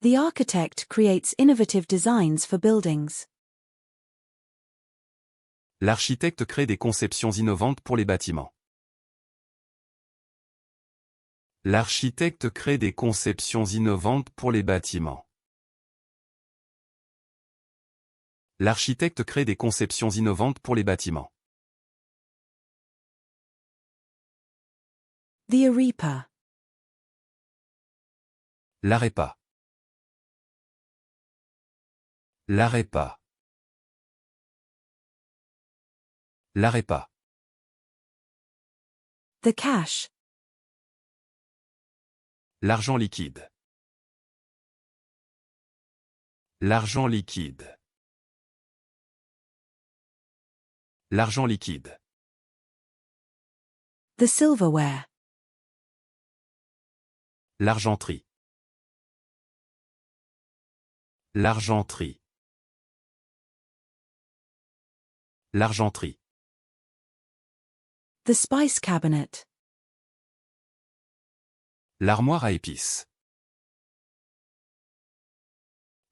The architect creates innovative designs for buildings. L'architecte crée des conceptions innovantes pour les bâtiments. L'architecte crée des conceptions innovantes pour les bâtiments. L'architecte crée des conceptions innovantes pour les bâtiments. The arepa. L'arepa. L'arepa. L'arepa. The cash. L'argent liquide. L'argent liquide. L'argent liquide. The silverware. L'argenterie. L'argenterie. L'argenterie. The spice cabinet. L'armoire à épices.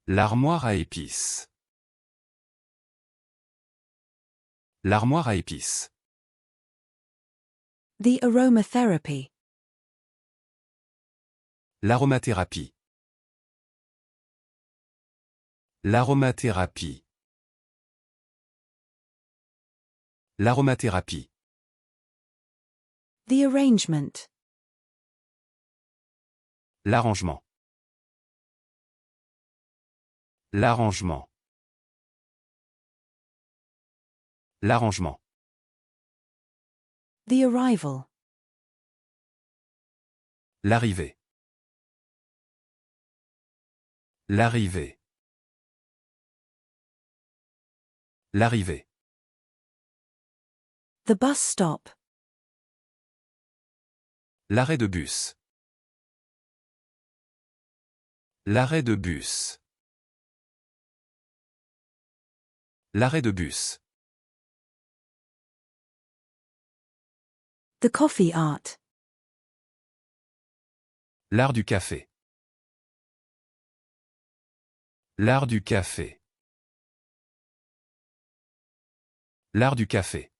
L'armoire à épices. L'armoire à épices. The aromatherapy. L'aromathérapie. L'aromathérapie. L'aromathérapie. The arrangement. L'arrangement. L'arrangement. L'arrangement. The arrival. L'arrivée. L'arrivée. L'arrivée. The bus stop. L'arrêt de bus. L'arrêt de bus. L'arrêt de bus. The coffee art. L'art du café. L'art du café. L'art du café.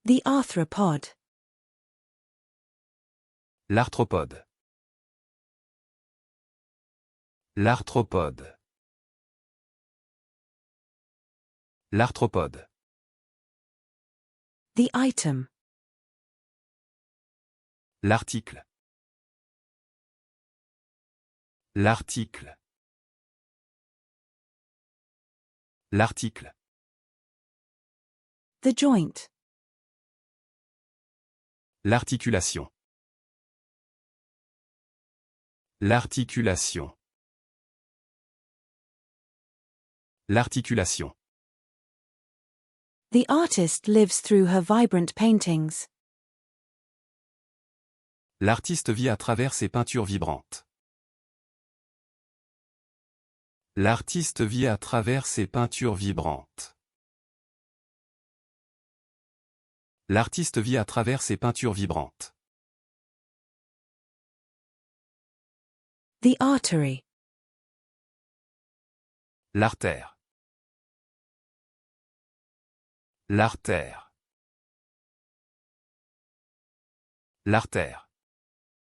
The arthropod. L'arthropode. L'arthropode. L'arthropode. The item. L'article. L'article. L'article. The joint. L'articulation. L'articulation. L'articulation. The artist lives through her vibrant paintings. L'artiste vit à travers ses peintures vibrantes. L'artiste vit à travers ses peintures vibrantes. L'artiste vit à travers ses peintures vibrantes. The artery. L'artère. L'artère. L'artère.